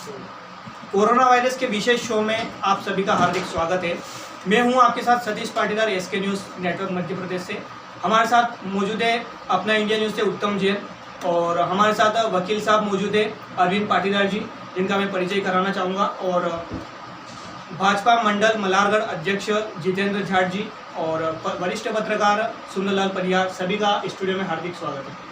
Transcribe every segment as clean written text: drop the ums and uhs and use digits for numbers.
Corona virus के विशेष show में आप सभी का हार्दिक स्वागत है। मैं हूं आपके साथ Satish Patidar, SK news network Madhya Pradesh से। हमारे साथ मौजूद है अपना इंडिया न्यूज़ से उत्तम जैन, और हमारे साथ वकील साहब मौजूद है अरविंद पाटीदार जी, जिनका मैं परिचय कराना चाहूँगा, और भाजपा मंडल मल्हारगढ़ अध्यक्ष जितेंद्र झाट जी और वरिष्ठ पत्रकार सुंदरलाल परिहार, सभी का स्टूडियो में हार्दिक स्वागत है।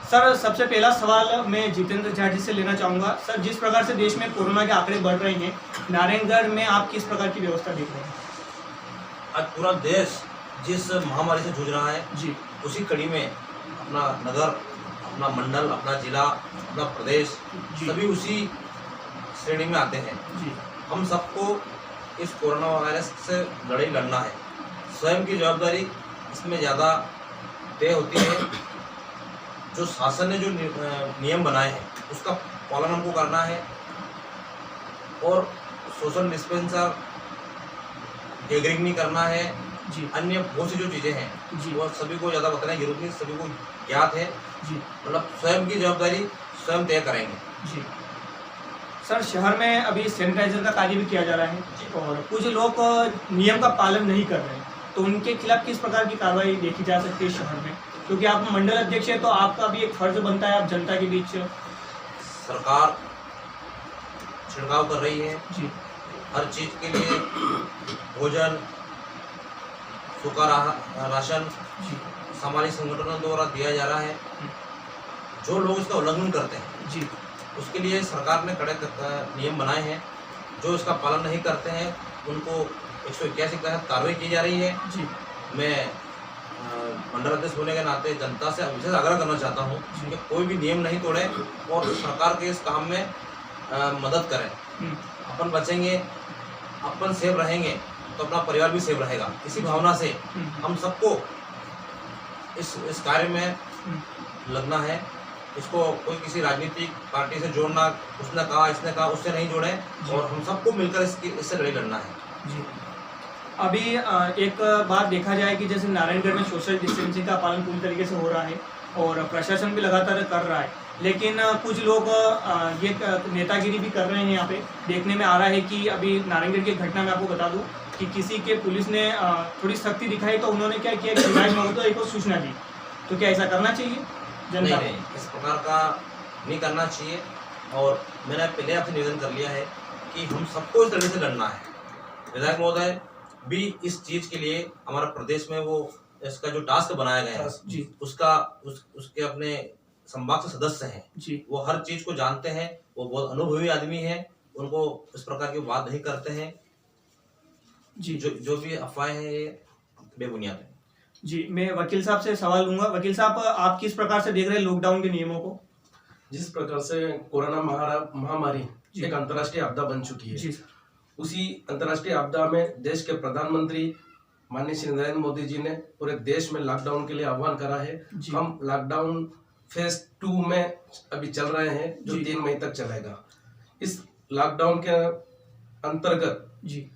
सर, सबसे पहला सवाल मैं जितेंद्र झाट जी से लेना चाहूँगा। सर, जिस प्रकार से देश में कोरोना के आंकड़े बढ़ रहे हैं, नारायणगढ़ में आप किस प्रकार की व्यवस्था देख रहे हैं? आज पूरा देश जिस महामारी से जूझ रहा है जी, उसी कड़ी में अपना नगर, अपना मंडल, अपना जिला, अपना प्रदेश जी, सभी उसी श्रेणी में आते हैं। जी, हम सबको इस कोरोना वायरस से लड़ाई लड़ना है। स्वयं की जवाबदारी इसमें ज़्यादा तय होती है। जो शासन ने जो नियम बनाए हैं उसका पालन हमको करना है, और सोशल डिस्टेंसर गैदरिंग नहीं करना है। जी, अन्य बहुत सी जो चीज़ें हैं जी, वो सभी को ज़्यादा बताने की जरूरत नहीं, सभी को ज्ञात है। जी, मतलब स्वयं की जवाबदारी स्वयं तय करेंगे। जी। सर, शहर में अभी सैनिटाइजर का कार्य भी किया जा रहा है, और कुछ लोग नियम का पालन नहीं कर रहे हैं, तो उनके खिलाफ किस प्रकार की कार्रवाई देखी जा सकती है शहर में? क्योंकि आप मंडल अध्यक्ष हैं, तो आपका भी एक फर्ज बनता है, आप जनता के बीच। सरकार छिड़काव कर रही है जी, हर चीज़ के लिए। भोजन, सूखा राशन जी, सामाजिक संगठनों द्वारा दिया जा रहा है। जो लोग इसका उल्लंघन करते हैं जी, उसके लिए सरकार ने कड़े नियम बनाए हैं। जो इसका पालन नहीं करते हैं उनको 181 के तहत कार्रवाई की जा रही है। जी, मैं मंडल अध्यक्ष होने के नाते जनता से विशेष आग्रह करना चाहता हूँ कि कोई भी नियम नहीं तोड़े और सरकार के इस काम में मदद करें। हम्म, अपन बचेंगे, अपन सेफ रहेंगे तो अपना परिवार भी सेफ रहेगा। इसी भावना से हम सबको इस कार्य में लगना है। इसको कोई किसी राजनीतिक पार्टी से जोड़ना, उसने कहा इसने कहा, उससे नहीं जोड़े, और हम सबको मिलकर इससे लड़ाई लड़ना है। जी। अभी एक बात देखा जाए कि जैसे नारायणगढ़ में सोशल डिस्टेंसिंग का पालन पूरी तरीके से हो रहा है और प्रशासन भी लगातार कर रहा है, लेकिन कुछ लोग ये नेतागिरी भी कर रहे हैं। यहाँ पे देखने में आ रहा है कि अभी नारायणगढ़ की घटना में आपको बता दूं कि किसी के पुलिस ने थोड़ी सख्ती दिखाई, तो उन्होंने क्या किया कि शिकायत महोदय को सूचना दी। तो क्या ऐसा करना चाहिए जनता नहीं, इस प्रकार का नहीं करना चाहिए। और मैंने पहले आपसे निवेदन कर लिया है कि हम सबको इस लड़ाई से लड़ना है। विधायक महोदय भी इस चीज़ के लिए हमारा प्रदेश में वो इसका जो टास्क बनाया गया है जी, उसके अपने संभाग से सदस्य हैं जी, वो हर चीज़ को जानते हैं। वो बहुत अनुभवी आदमी हैं, उनको इस प्रकार की बात नहीं करते हैं। जी, जो भी अफवाहें हैं ये बेबुनियाद है। जी। मैं वकील साहब से सवाल लूंगा। वकील साहब, आप किस प्रकार से देख रहे हैं लॉकडाउन के नियमों को? जिस प्रकार से कोरोना महामारी एक अंतर्राष्ट्रीय आपदा बन चुकी है, जी सर। उसी अंतर्राष्ट्रीय आपदा में देश के प्रधानमंत्री माननीय श्री नरेंद्र मोदी जी ने पूरे देश में लॉकडाउन के लिए आह्वान करा है। जी। हम लॉकडाउन फेज 2 में अभी चल रहे हैं, जो जी। 3 मई तक चलेगा। इस लॉकडाउन के अंतर्गत जी,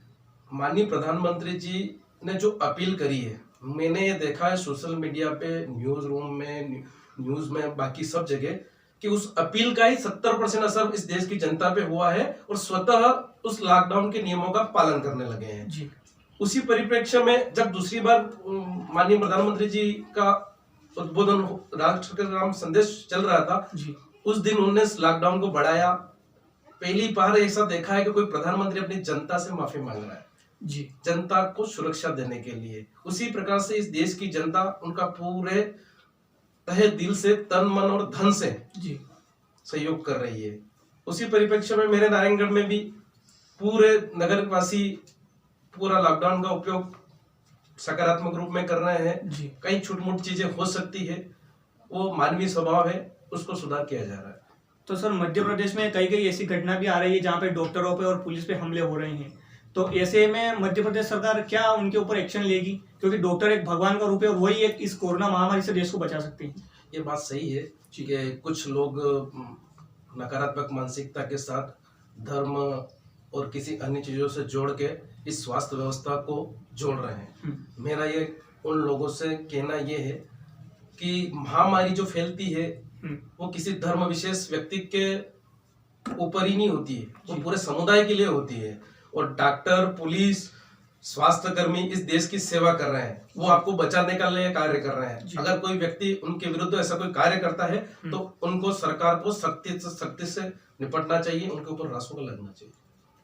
माननीय प्रधानमंत्री जी ने जो अपील करी है, मैंने ये देखा है सोशल मीडिया पे, न्यूज रूम में, न्यूज में, बाकी सब जगह, कि उस अपील का ही 70% असर इस देश की जनता पे हुआ है और स्वतः उस लॉकडाउन के नियमों का पालन करने लगे हैं। जी, उसी परिप्रेक्ष्य में जब दूसरी बार माननीय प्रधानमंत्री जी का उद्बोधन राष्ट्र के नाम संदेश चल रहा था, जी, उस दिन उन्होंने इस लॉकडाउन को बढ़ाया। पहली बार ऐसा देखा है कि कोई प्रधानमंत्री अपनी जनता से माफी मांग रहा है, जी, जनता को सुरक्षा देने के लिए। उसी प्रकार से इस देश की जनता उनका पूरे तहे दिल से, तन मन और धन से जी, सहयोग कर रही है। उसी परिप्रेक्ष्य में मेरे नारायणगढ़ में भी पूरे नगरवासी पूरा लॉकडाउन का उपयोग सकारात्मक रूप में कर रहे हैं। जी। कई छोटी-मोटी चीजें हो सकती है, वो मानवीय स्वभाव है, उसको सुधार किया जा रहा है। तो सर, मध्य प्रदेश में कई कई ऐसी घटना भी आ रही है जहाँ पे डॉक्टरों पे और पुलिस पे हमले हो रहे हैं, तो ऐसे में मध्य प्रदेश सरकार क्या उनके ऊपर एक्शन लेगी? क्योंकि डॉक्टर एक भगवान का रूप है और वही एक इस कोरोना महामारी से देश को बचा सकते हैं। ये बात सही है कि कुछ लोग नकारात्मक मानसिकता के साथ धर्म और किसी अन्य चीजों से जोड़ के इस स्वास्थ्य व्यवस्था को जोड़ रहे हैं। मेरा ये उन लोगों से कहना ये है कि महामारी जो फैलती है वो किसी धर्म विशेष व्यक्ति के ऊपर ही नहीं होती है, वो पूरे समुदाय के लिए होती है। और डॉक्टर, पुलिस, स्वास्थ्य कर्मी इस देश की सेवा कर रहे हैं, वो आपको बचाने का लिए कार्य कर रहे हैं। अगर कोई व्यक्ति उनके विरुद्ध ऐसा कोई कार्य करता है तो उनको सरकार को सख्ती से निपटना चाहिए, उनके ऊपर रासुका लगना चाहिए।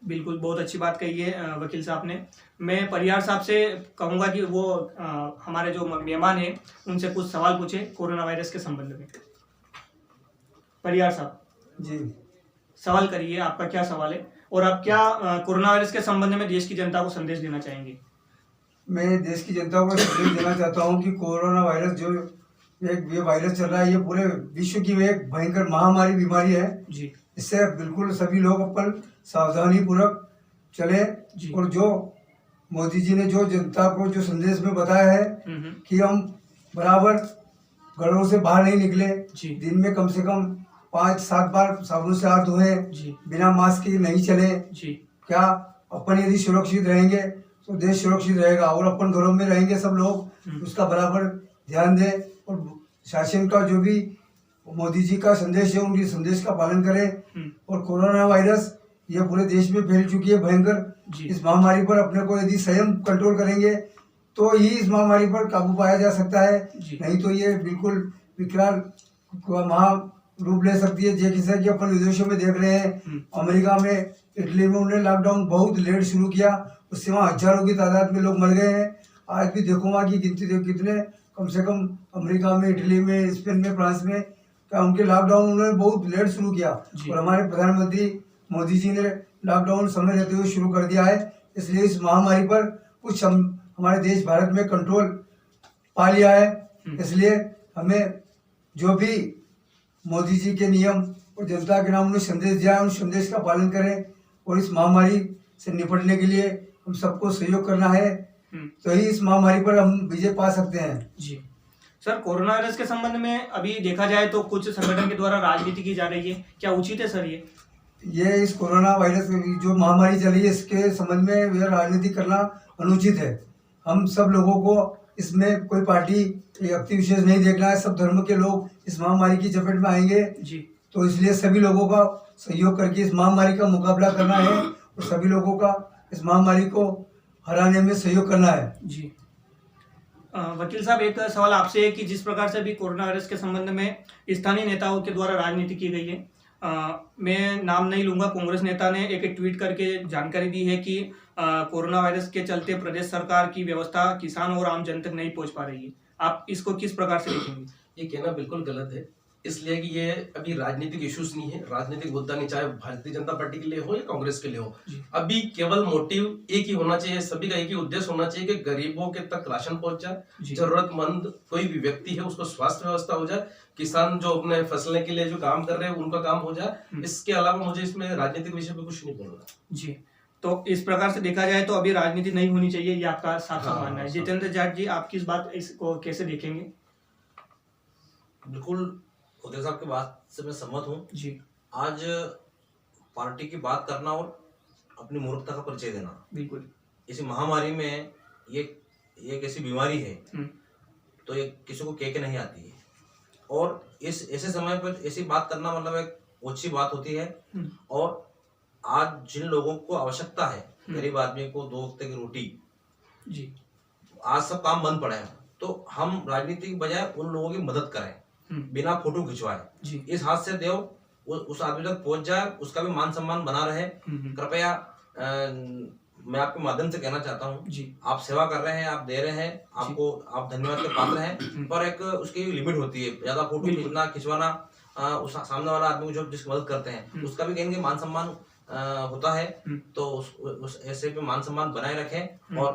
बिल्कुल, बहुत अच्छी बात कही है वकील साहब ने। मैं परिहार साहब से कहूँगा कि वो हमारे जो मेहमान हैं उनसे कुछ सवाल पूछे कोरोना वायरस के संबंध में। परिहार साहब जी, सवाल करिए, आपका क्या सवाल है और आप क्या कोरोना वायरस के संबंध में देश की जनता को संदेश देना चाहेंगे? मैं देश की जनता को संदेश देना चाहता हूँ कि कोरोना वायरस जो ये वायरस चल रहा है, ये पूरे विश्व की एक भयंकर महामारी बीमारी है। जी इससे बिल्कुल सभी लोग अपन सावधानी पूर्वक चले। जी। और जो मोदी जी ने जो जनता को जो संदेश में बताया है कि हम बराबर घरों से बाहर नहीं निकले, जी। दिन में कम से कम 5-7 बार साबुन से हाथ धोएं, जी बिना मास्क के नहीं चले। जी क्या अपन यदि सुरक्षित रहेंगे तो देश सुरक्षित रहेगा, और अपन घरों में रहेंगे सब लोग उसका बराबर ध्यान दें। और शासन का जो भी मोदी जी का संदेश है उनके संदेश का पालन करें। और कोरोना वायरस ये पूरे देश में फैल चुकी है भयंकर। जी। इस महामारी पर अपने को यदि स्वयं कंट्रोल करेंगे तो ही इस महामारी पर काबू पाया जा सकता है, जी। नहीं तो ये बिल्कुल विकराल महा रूप ले सकती है। जैसा कि अपन विदेशों में देख रहे हैं, अमेरिका में, इटली में उन्होंने लॉकडाउन बहुत लेट शुरू किया, उससे वहाँ हजारों की तादाद में लोग मर गए हैं। आज भी देखो वहाँ की गिनती देखो कितने, कम से कम अमेरिका में, इटली में, स्पेन में, फ्रांस में, क्या उनके लॉकडाउन उन्होंने बहुत लेट शुरू किया। और हमारे प्रधानमंत्री मोदी जी ने लॉकडाउन समय रहते हुए शुरू कर दिया है। इसलिए इस महामारी पर कुछ हमारे देश भारत में कंट्रोल पा लिया है। इसलिए हमें जो भी मोदी जी के नियम और जनता के नाम उन्हें संदेश दिया है, उन संदेश का पालन करें। और इस महामारी से निपटने के लिए हम सबको सहयोग करना है, तो ही इस महामारी पर हम विजय पा सकते हैं। जी सर, कोरोना वायरस के संबंध में अभी देखा जाए तो कुछ संगठन के द्वारा राजनीति की जा रही है, क्या उचित है सर ये? इस कोरोना वायरस जो महामारी चली है इसके संबंध में यह राजनीति करना अनुचित है। हम सब लोगों को इसमें कोई पार्टी व्यक्ति विशेष नहीं देखना है, सब धर्म के लोग इस महामारी की चपेट में आएंगे जी। तो इसलिए सभी लोगों का सहयोग करके इस महामारी का मुकाबला करना है और सभी लोगों का इस महामारी को हराने में सहयोग करना है। जी वकील साहब, एक सवाल आपसे है कि जिस प्रकार से अभी कोरोना वायरस के संबंध में स्थानीय नेताओं के द्वारा राजनीति की गई है, मैं नाम नहीं लूंगा, कांग्रेस नेता ने एक ट्वीट करके जानकारी दी है कि कोरोना वायरस के चलते प्रदेश सरकार की व्यवस्था किसान और आम जन तक नहीं पहुंच पा रही है। आप इसको किस प्रकार से देखेंगे? ये कहना बिल्कुल गलत है, इसलिए कि ये अभी राजनीतिक इश्यूज नहीं है, राजनीतिक मुद्दा नहीं, चाहे भारतीय जनता पार्टी के लिए हो या कांग्रेस के लिए हो। अभी केवल मोटिव एक ही होना चाहिए, सभी का एक ही उद्देश्य होना चाहिए कि गरीबों के तक राशन पहुंच जाए, जरूरतमंद कोई भी व्यक्ति है उसको स्वास्थ्य व्यवस्था हो जाए, किसान जो अपने फसलें के लिए जो काम कर रहे हैं उनका काम हो जाए। इसके अलावा मुझे इसमें राजनीतिक विषय पे कुछ नहीं बोलना। जी, तो इस प्रकार से देखा जाए तो अभी राजनीति नहीं होनी चाहिए, ये आपका साफ साफ मानना है। जितेंद्र जाट जी, आप किस बात इसको कैसे देखेंगे? बिल्कुल उदय साहब की बात से मैं सहमत हूँ जी। आज पार्टी की बात करना और अपनी मूर्खता का परिचय देना, बिल्कुल इस महामारी में ये एक ऐसी बीमारी है तो ये किसी को कह के नहीं आती है। और इस ऐसे समय पर ऐसी बात करना मतलब एक अच्छी बात होती है। और आज जिन लोगों को आवश्यकता है, गरीब आदमी को 2 वक्त की रोटी, जी, आज सब काम बंद पड़े हैं, तो हम राजनीति की बजाय उन लोगों की मदद करें बिना फोटो खिंचवाए। इस हाथ से देव उस आदमी तक पहुंच जाए, उसका भी मान सम्मान बना रहे। कृपया मैं आपके माध्यम से कहना चाहता हूँ, आप सेवा कर रहे हैं, आप दे रहे हैं, आपको आप धन्यवाद के पात्र हैं, पर एक उसकी लिमिट होती है। ज्यादा फोटो खिंचवाना, उस सामने वाला आदमी को जो जिसकी मदद करते हैं उसका भी कहेंगे मान सम्मान होता है, तो उस ऐसे पे मान सम्मान बनाए रखें। और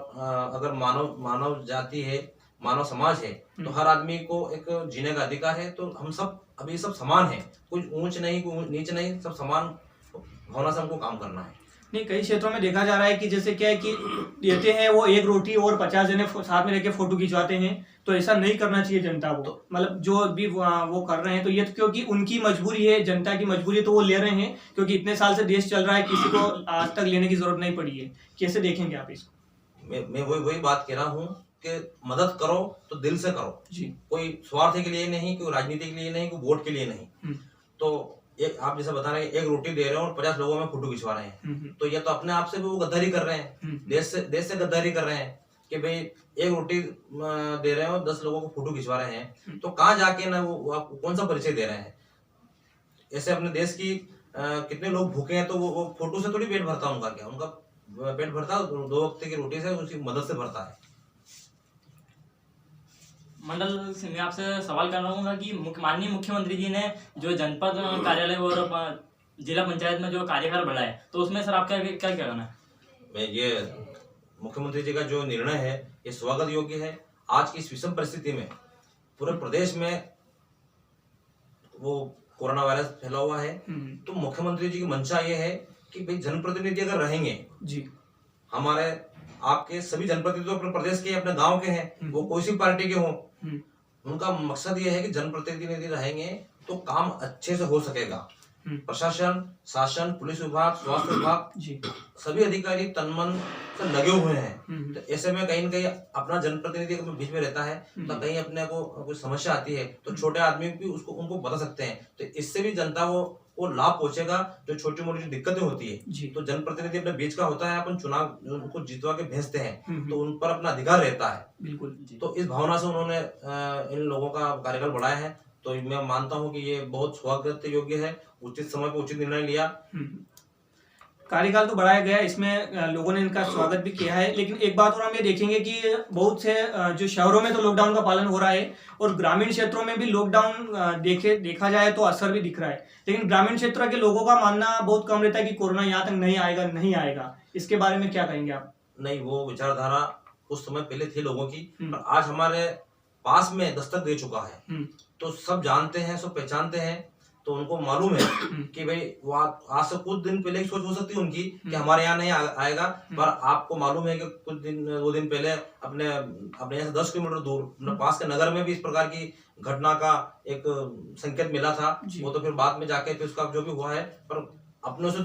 अगर मानव जाति है, मानव समाज है, तो हर आदमी को एक जीने का अधिकार है। तो हम सब अभी सब समान हैं, कोई ऊंच नहीं कोई नीच नहीं, सब समान भावना से हमको काम करना है। नहीं, कई क्षेत्रों में देखा जा रहा है कि जैसे क्या है कि देते हैं वो 1 रोटी और 50 जने साथ में लेके फोटो खिंचवाते हैं, तो ऐसा नहीं करना चाहिए जनता को। मतलब जो भी वो कर रहे हैं तो ये तो क्योंकि उनकी मजबूरी है, जनता की मजबूरी है, तो वो ले रहे हैं, क्योंकि इतने साल से देश चल रहा है, किसी को आज तक लेने की जरूरत नहीं पड़ी है। कैसे देखेंगे आप इसको? मैं वही बात कह रहा हूँ कि मदद करो तो दिल से करो जी, कोई स्वार्थ के लिए नहीं, कोई राजनीति के लिए नहीं, कोई वोट के लिए नहीं। तो एक आप जैसे बता रहे हैं, एक रोटी दे रहे हैं और 50 लोगों में फोटो खिंचवा रहे हैं, तो ये तो अपने आप से भी वो गद्दारी कर रहे हैं, देश से गद्दारी कर रहे हैं कि भाई एक रोटी दे रहे हैं और 10 लोगों को फोटो खिंचवा रहे हैं, तो कहाँ जाके ना वो आपको कौन सा परिचय दे रहे हैं। ऐसे अपने देश की कितने लोग भूखे हैं, तो वो फोटो से थोड़ी पेट भरता है उनका, क्या उनका पेट भरता 2 वक्त की रोटी से, उसकी मदद से भरता है। मंडल से मैं आपसे सवाल करना चाहूंगा कि माननीय मुख्यमंत्री जी ने जो जनपद कार्यालय और जिला पंचायत में जो कार्यभार बढ़ाया है, तो उसमें सर आपका क्या कहना है? मैं ये मुख्यमंत्री जी का जो निर्णय है ये स्वागत योग्य है। आज की इस विषम परिस्थिति में पूरे प्रदेश में वो कोरोना वायरस फैला हुआ है, तो मुख्यमंत्री जी की मंशा ये है कि भाई जनप्रतिनिधि अगर रहेंगे जी, हमारे आपके सभी जनप्रतिनिधि तो अपने प्रदेश के अपने गांव के हैं, वो कोई सी पार्टी के हों, उनका मकसद ये है कि जनप्रतिनिधि रहेंगे तो काम अच्छे से हो सकेगा। प्रशासन, शासन, पुलिस विभाग, स्वास्थ्य विभाग जी, सभी अधिकारी तन मन से लगे हुए हैं। तो ऐसे में कहीं न कहीं अपना जनप्रतिनिधि अगर बीच में रहता है तो कहीं अपने को कोई समस्या आती है तो छोटे आदमी भी उनको बता सकते हैं, तो इससे भी जनता को लाभ पहुंचेगा। जो छोटी मोटी जो दिक्कतें होती है तो जनप्रतिनिधि अपने बीच का होता है, अपन चुनाव उनको जितवा के भेजते हैं तो उन पर अपना अधिकार रहता है। बिल्कुल। तो इस भावना से उन्होंने इन लोगों का कार्यकाल बढ़ाया है, तो मैं मानता हूं कि ये बहुत स्वागत योग्य है। उचित समय पर उचित निर्णय लिया। कार्यकाल तो बढ़ाया गया, इसमें लोगों ने इनका स्वागत भी किया है। लेकिन एक बात और हम ये देखेंगे कि बहुत से जो शहरों में तो लॉकडाउन का पालन हो रहा है और ग्रामीण क्षेत्रों में भी लॉकडाउन देखा जाए तो असर भी दिख रहा है, लेकिन ग्रामीण क्षेत्र के लोगों का मानना बहुत कम रहता है कि कोरोना यहाँ तक नहीं आएगा। इसके बारे में क्या कहेंगे आप? नहीं, वो विचारधारा उस समय पहले थी लोगों की, पर आज हमारे पास में दस्तक दे चुका है, तो सब जानते हैं, सब पहचानते हैं, तो उनको मालूम है कि भाई वो आज से कुछ दिन पहले की सोच हो सकती है उनकी कि हमारे यहाँ नहीं आएगा, पर आपको मालूम है कि कुछ दिन 2 दिन पहले अपने यहाँ से 10 किलोमीटर दूर अपने पास के नगर में भी इस प्रकार की घटना का एक संकेत मिला था। वो तो फिर बाद में जाके फिर उसका जो भी हुआ है, पर अपने से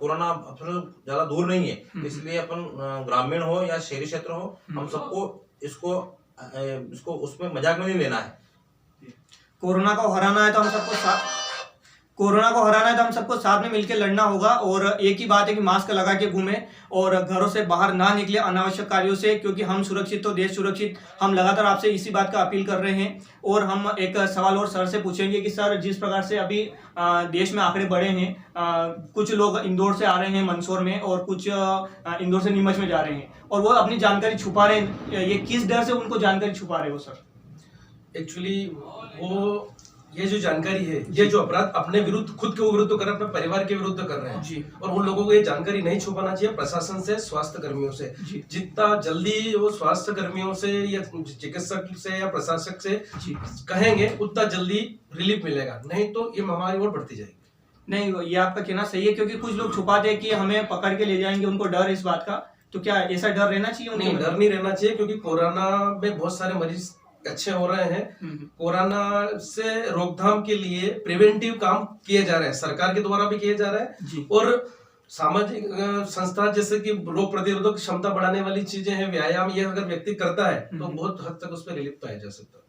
कोरोना ज्यादा दूर नहीं है, इसलिए अपन ग्रामीण हो या शहरी क्षेत्र हो, हम सबको इसको उसमें मजाक में नहीं लेना है। कोरोना को हराना है तो हम सबको साथ में मिलकर लड़ना होगा। और एक ही बात है कि मास्क लगा के घूमें और घरों से बाहर ना निकले अनावश्यक कार्यों से, क्योंकि हम सुरक्षित तो देश सुरक्षित। हम लगातार आपसे इसी बात का अपील कर रहे हैं। और हम एक सवाल और सर से पूछेंगे कि सर, जिस प्रकार से अभी देश में आंकड़े बढ़े हैं, कुछ लोग इंदौर से आ रहे हैं मंदसौर में और कुछ इंदौर से नीमच में जा रहे हैं और वो अपनी जानकारी छुपा रहे हैं, ये किस डर से उनको जानकारी छुपा रहे हो सर? एक्चुअली वो ये जो जानकारी है, ये जो अपराध अपने विरुद्ध, खुद के विरुद्ध कर रहे हैं, अपने परिवार के विरुद्ध कर रहे हैं जी। और उन लोगों को ये जानकारी नहीं छुपाना चाहिए प्रशासन से, स्वास्थ्य कर्मियों से। जितना जल्दी वो स्वास्थ्य कर्मियों से या चिकित्सक से या प्रशासक से कहेंगे उतना जल्दी रिलीफ मिलेगा, नहीं तो ये महामारी और बढ़ती जाएगी। नहीं, ये आपका कहना सही है, क्योंकि कुछ लोग छुपाते हैं कि हमें पकड़ के ले जाएंगे, उनको डर है इस बात का। तो क्या ऐसा डर रहना चाहिए? नहीं, डर नहीं रहना चाहिए, क्योंकि कोरोना में बहुत सारे मरीज अच्छे हो रहे हैं। कोरोना से रोकथाम के लिए प्रिवेंटिव काम किए जा रहे हैं, सरकार के द्वारा भी किए जा रहे हैं और सामाजिक संस्था जैसे कि रोग प्रतिरोधक क्षमता बढ़ाने वाली चीजें हैं, व्यायाम, ये अगर व्यक्ति करता है तो बहुत हद तक उस पर रिलीफ पाया जा सकता है।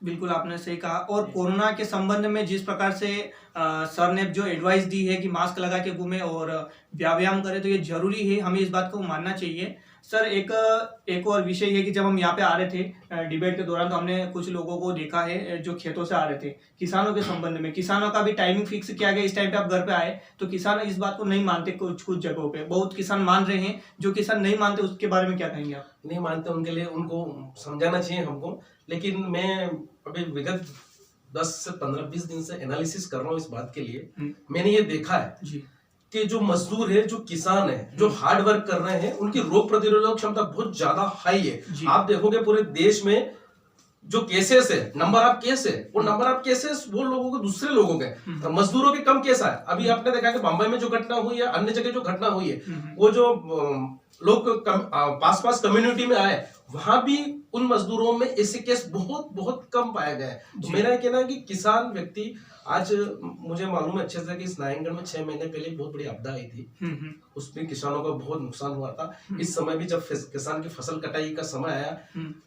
बिल्कुल, आपने सही कहा। और कोरोना के संबंध में जिस प्रकार से सर ने जो एडवाइस दी है कि मास्क लगा के घूमे और व्यायाम करें, तो ये जरूरी है, हमें इस बात को मानना चाहिए। सर, एक और विषय है कि जब हम यहाँ पे आ रहे थे डिबेट के दौरान, तो हमने कुछ लोगों को देखा है जो खेतों से आ रहे थे। किसानों के संबंध में, किसानों का भी टाइमिंग फिक्स किया गया, इस टाइम पे आप घर पे आए, तो किसान इस बात को नहीं मानते। कुछ जगहों पे बहुत किसान मान रहे हैं, जो किसान नहीं मानते उसके बारे में क्या कहेंगे आप? नहीं मानते उनके लिए उनको समझाना चाहिए हमको, लेकिन मैं अभी विगत 10 से 15-20 दिन से एनालिसिस कर रहा हूँ इस बात के लिए। मैंने ये देखा है कि जो मजदूर है, जो किसान है, जो हार्ड वर्क कर रहे हैं, उनकी रोग प्रतिरोधक क्षमता बहुत ज्यादा हाई है। आप देखोगे पूरे देश में जो केसेस है, नंबर ऑफ केस है, वो नंबर ऑफ केसेस वो लोगों के दूसरे लोगों के, मजदूरों के कम केस है। अभी आपने देखा कि बम्बई में जो घटना हुई है, अन्य जगह जो घटना हुई है, वो जो लोग पास कम्युनिटी में आए, वहां भी उन मजदूरों में ऐसे केस बहुत बहुत कम पाया गया है। तो मेरा कहना है कि किसान व्यक्ति, आज मुझे मालूम है अच्छे से कि इस नारायणगढ़ में 6 महीने पहले बहुत बड़ी आपदा आई थी, उसमें किसानों का बहुत नुकसान हुआ था। इस समय भी जब किसान की फसल कटाई का समय आया,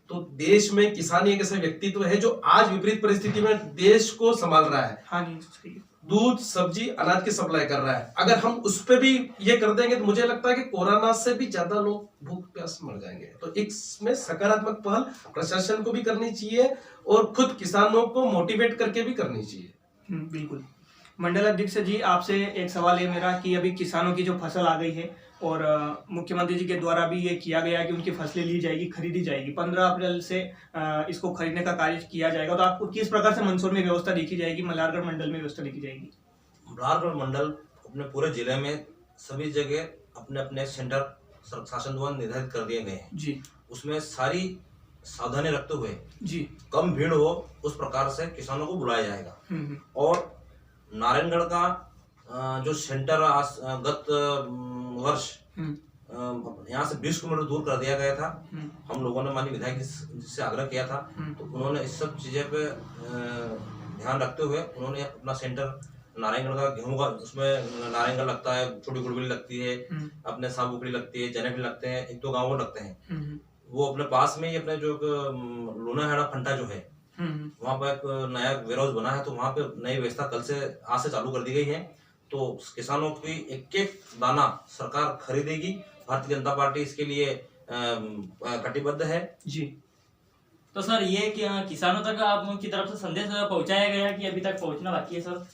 तो देश में किसान एक ऐसा व्यक्तित्व है जो आज विपरीत परिस्थिति में देश को संभाल रहा है। हाँ जी, दूध सब्जी अनाज की सप्लाई कर रहा है। अगर हम उस पे भी ये कर देंगे तो मुझे लगता है कि कोरोना से भी ज्यादा लोग भूख प्यास मर जाएंगे। तो इसमें सकारात्मक पहल प्रशासन को भी करनी चाहिए और खुद किसानों को मोटिवेट करके भी करनी चाहिए। बिल्कुल। मंडल अध्यक्ष जी, आपसे एक सवाल है मेरा कि अभी किसानों की जो फसल आ गई है और मुख्यमंत्री जी के द्वारा भी ये किया गया है कि उनकी फसलें ली जाएगी, खरीदी जाएगी, 15 अप्रैल से इसको खरीदने का कार्य किया जाएगा, तो आपको किस प्रकार से मंदसौर में व्यवस्था देखी जाएगी, मल्हारगढ़ मंडल में व्यवस्था देखी जाएगी? मल्हारगढ़ मंडल अपने पूरे जिले में सभी जगह अपने अपने सेंटर शासन द्वारा निर्धारित कर दिए गए हैं जी उसमें सारी सावधानी रखते हुए जी। कम भीड़ हो उस प्रकार से किसानों को बुलाया जाएगा। और नारायणगढ़ का जो सेंटर गत वर्ष यहाँ से 20 किलोमीटर दूर कर दिया गया था। हम लोगों ने माननीय विधायक से आग्रह किया था, तो उन्होंने इस सब चीजें पे ध्यान रखते हुए उन्होंने अपना सेंटर नारायणगढ़ का गेहूं का, उसमें नारायणगढ़ लगता है, छोटी गुड़बली लगती है, अपने साबुकड़ी लगती है, जनेट लगते हैं, 1-2 गाँव लगते हैं। वो अपने पास में ही अपने जो लूनाहेड़ा फंटा जो है वहाँ पर एक नया वेयर हाउस बना है, तो वहाँ पे नई व्यवस्था कल से आज से चालू कर दी गई है। तो किसानों की एक दाना सरकार खरीदेगी। भारतीय जनता पार्टी इसके लिए कटिबद्ध है जी। तो सर ये किसानों तक आपकी तरफ से संदेश पहुंचाया गया कि अभी तक पहुंचना बाकी है सर?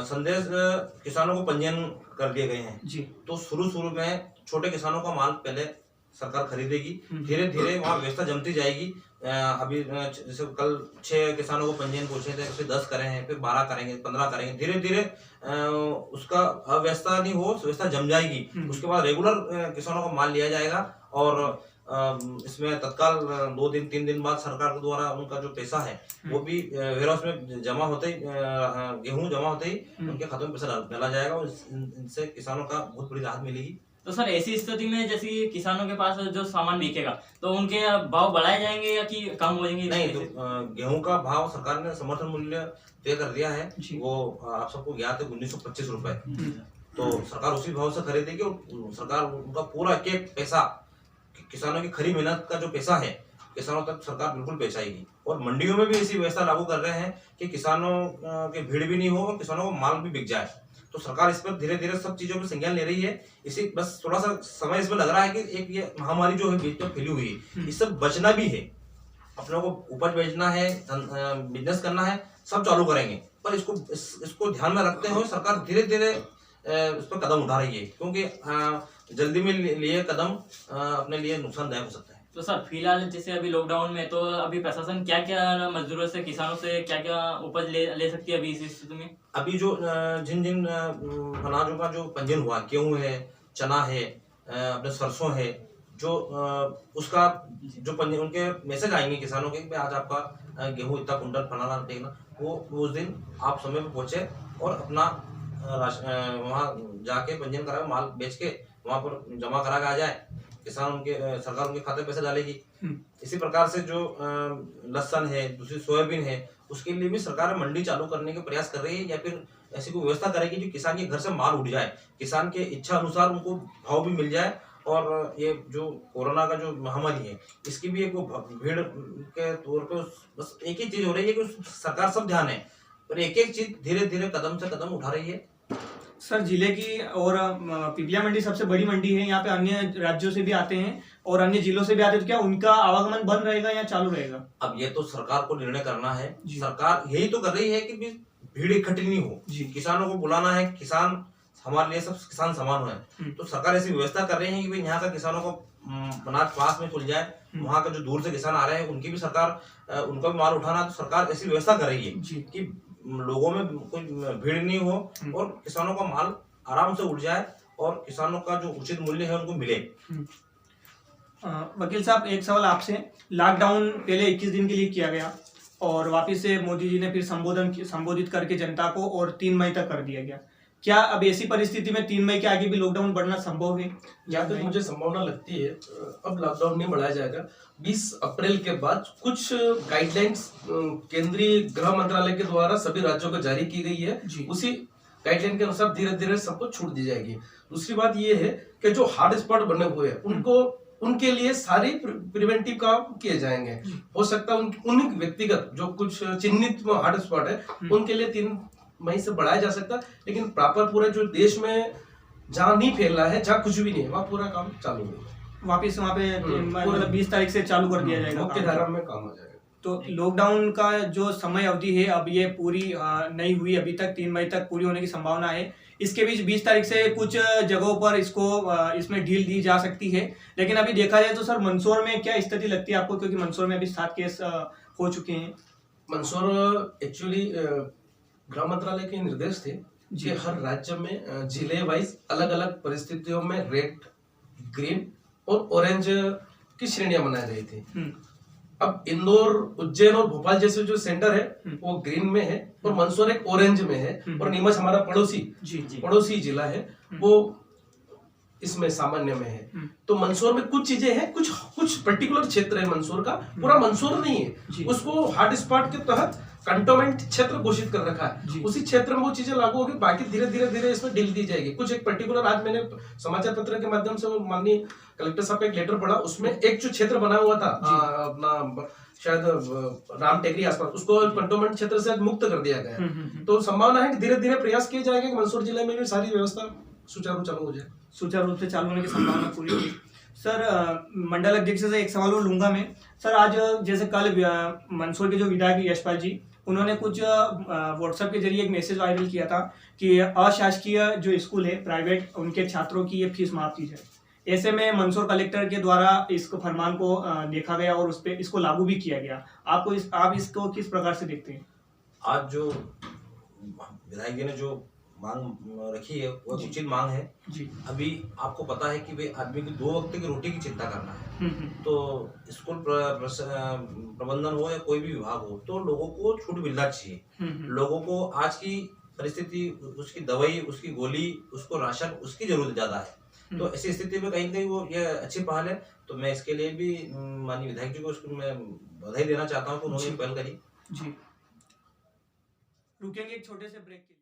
संदेश किसानों को पंजीयन कर दिए गए हैं जी। तो शुरू में छोटे किसानों का माल पहले सरकार खरीदेगी, धीरे धीरे वहाँ व्यवस्था जमती जाएगी। अभी जैसे कल 6 किसानों को पंजीयन पूछे थे, फिर 10 करे हैं, फिर 12 करेंगे, 15 करेंगे, धीरे धीरे उसका अव्यवस्था नहीं हो, व्यवस्था जम जाएगी। उसके बाद रेगुलर किसानों का माल लिया जाएगा और इसमें तत्काल 2 दिन 3 दिन बाद सरकार के द्वारा उनका जो पैसा है वो भी वेयर हाउस में जमा होते ही, गेहूं जमा होते ही उनके खातों में पैसा डाला जाएगा और इनसे किसानों का बहुत बड़ी राहत मिलेगी। तो सर ऐसी स्थिति में जैसे किसानों के पास जो सामान बिकेगा तो उनके भाव बढ़ाए जाएंगे या कि कम हो जाएंगे? नहीं, तो गेहूं का भाव सरकार ने समर्थन मूल्य तय कर दिया है, वो आप सबको ज्ञात है 1925 रुपए। तो सरकार उसी भाव से खरीदेगी और सरकार उनका पूरा एक पैसा किसानों की खरी मेहनत का जो पैसा है किसानों तक सरकार बिल्कुल पहुंचाएगी। और मंडियों में भी ऐसी व्यवस्था लागू कर रहे हैं कि किसानों की भीड़ भी नहीं हो और किसानों को माल भी बिक जाए। तो सरकार इस पर धीरे धीरे सब चीजों पर संज्ञान ले रही है। इसी बस थोड़ा सा समय इसमें लग रहा है कि एक ये महामारी जो है बीच में फैली हुई है, इससे बचना भी है। अपनों को उपज बेचना है, बिजनेस करना है, सब चालू करेंगे, पर इसको ध्यान में रखते हुए सरकार धीरे धीरे इस पर कदम उठा रही है, क्योंकि जल्दी में लिए कदम अपने लिए नुकसानदायक हो सकता है। तो सर फिलहाल जैसे अभी लॉकडाउन में तो अभी प्रशासन क्या क्या मजदूरों से, किसानों से क्या क्या उपज ले सकती है अभी इस स्थिति में? अभी जो जिन अनाजों का जो पंजीयन हुआ, गेहूं है, चना है, अपने सरसों है, जो उसका जो पंजीयन, उनके मैसेज आएंगे किसानों के, आज आपका गेहूं इतना कुंटल फलाना देखना, वो उस दिन आप समय पर पहुंचे और अपना वहाँ जाके पंजीयन कराए, माल बेच के वहाँ पर जमा करा के आ जाए, किसान सरकार उनके खाते में पैसा डालेगी। इसी प्रकार से जो लहसुन है, दूसरी सोयाबीन है, उसके लिए भी सरकार मंडी चालू करने के प्रयास कर रही है, या फिर ऐसी कोई व्यवस्था करेगी जो किसान के घर से माल उठ जाए, किसान के इच्छा अनुसार उनको भाव भी मिल जाए। और ये जो कोरोना का जो महामारी है, इसकी भी एक भीड़ के तौर पे बस एक ही चीज हो रही है कि सरकार सब ध्यान है, पर एक एक चीज धीरे धीरे कदम से कदम उठा रही है। सर जिले की और पिपलिया मंडी सबसे बड़ी मंडी है, यहाँ पे अन्य राज्यों से भी आते हैं और अन्य जिलों से भी आते हैं, तो क्या उनका आवागमन बंद रहेगा या चालू रहेगा? अब ये तो सरकार को निर्णय करना है। सरकार यही तो कर रही है कि भीड़ इकट्ठी नहीं हो, किसानों को बुलाना है, किसान हमारे लिए सब किसान समान है। तो सरकार ऐसी व्यवस्था कर रही है कि यहाँ का किसानों को अनाज पास में खुल जाए, वहाँ का जो दूर से किसान आ रहे हैं उनकी भी सरकार, उनका भी माल उठाना, तो सरकार ऐसी व्यवस्था कर रही है कि लोगों में कोई भीड़ नहीं हो और किसानों का माल आराम से उठ जाए और किसानों का जो उचित मूल्य है उनको मिले। वकील साहब, एक सवाल आपसे, लॉकडाउन पहले 21 दिन के लिए किया गया और वापस से मोदी जी ने फिर संबोधित करके जनता को और 3 मई तक कर दिया गया, क्या अब ऐसी परिस्थिति में 3 मई के आगे भी लॉकडाउन बढ़ना संभव है? या तो मुझे संभावना लगती है अब लॉकडाउन नहीं बढ़ाया जाएगा। 20 अप्रैल के बाद कुछ गाइडलाइंस केंद्रीय गृह मंत्रालय के द्वारा सभी राज्यों को जारी की गई है, उसी गाइडलाइन के अनुसार धीरे धीरे सबको छूट दी जाएगी। दूसरी बात ये है कि जो हॉट स्पॉट बने हुए हैं उनके लिए सारी प्रिवेंटिव काम किए जाएंगे। हो सकता है उन व्यक्तिगत जो कुछ चिन्हित हॉट स्पॉट है उनके लिए वहीं से बढ़ाया जा सकता है, लेकिन प्रॉपर पूरा जो देश में जहाँ नहीं फैल रहा है, जहाँ कुछ भी नहीं है, वहाँ पूरा काम चालू है। वापिस वहाँ पे पूरा- मतलब 20 तारीख से चालू कर दिया जाएगा मुख्य काम। धारा में काम हो जाएगा। तो लॉकडाउन का जो समय अवधि है अब ये पूरी नहीं हुई अभी तक, 3 मई तक पूरी होने की संभावना है। इसके बीच 20 तारीख से कुछ जगहों पर इसको इसमें ढील दी जा सकती है, लेकिन अभी देखा जाए तो सर मंदसौर में क्या स्थिति लगती है आपको, क्योंकि मंदसौर में अभी 7 केस हो चुके हैं। मंदसौर एक्चुअली गृह मंत्रालय के निर्देश थे जी। कि हर राज्य में जिले वाइज अलग अलग परिस्थितियों में रेड, ग्रीन और ऑरेंज की श्रेणियां बनाई गई थी। हम्म, अब इंदौर, उज्जैन और भोपाल जैसे जो सेंटर है वो ग्रीन में है और मंदसौर एक ऑरेंज में है, और नीमच हमारा पड़ोसी जी पड़ोसी जिला है वो इसमें सामान्य में है। तो मंदसौर में कुछ चीजें हैं, कुछ पर्टिकुलर क्षेत्र है मंदसौर का, पूरा मंदसौर नहीं जी। है, उसको हॉट स्पॉट के तहत कंटोनमेंट क्षेत्र घोषित कर रखा जी। है। उसी क्षेत्र में वो चीजें लागू होगी, बाकी धीरे धीरे इसमें ढील दी जाएगी। कुछ एक पर्टिकुलर, आज मैंने समाचार पत्र के माध्यम से वो माननीय कलेक्टर साहब का एक लेटर पढ़ा, उसमें एक जो क्षेत्र बना हुआ था अपना शायद राम टेकरी आसपास, उसको कंटोनमेंट क्षेत्र से मुक्त कर दिया गया है। तो संभावना है कि धीरे धीरे प्रयास किए जाएंगे कि मंदसौर जिले में भी सारी व्यवस्था सुचारू चालू हो जाए। सुचारू रूप से चालू होने की संभावना पूरी होगी। सर मंडल अध्यक्ष से एक सवाल और लूंगा मैं। सर आज जैसे कल मंदसौर के जो विधायक यशपाल जी, उन्होंने कुछ व्हाट्सएप के जरिए एक मैसेज वायरल किया था कि अशासकीय जो स्कूल है प्राइवेट, उनके छात्रों की ये फीस माफ की जाए। ऐसे में मंदसौर कलेक्टर के द्वारा इस फरमान को देखा गया और उस पे इसको लागू भी किया गया। आप इसको किस प्रकार से देखते हैं? आज जो विधायक जी ने जो मांग रखी है वह जी। उचित मांग है। जी। अभी आपको पता है कि वे आदमी की 2 वक्त की रोटी की चिंता करना है। तो स्कूल प्रबंधन हो या कोई भी विभाग हो, तो लोगों को छूट मिलना चाहिए। लोगों को आज की परिस्थिति, उसकी दवाई, उसकी गोली, उसको राशन, उसकी जरूरत ज्यादा है। तो ऐसी स्थिति में कहीं ना कहीं वो ये अच्छी पहल है। तो मैं इसके लिए भी माननीय विधायक जी को उसको मैं बधाई देना चाहता हूँ कि उन्होंने जी। पहल करी। जी, रुकेंगे एक छोटे से ब्रेक के लिए।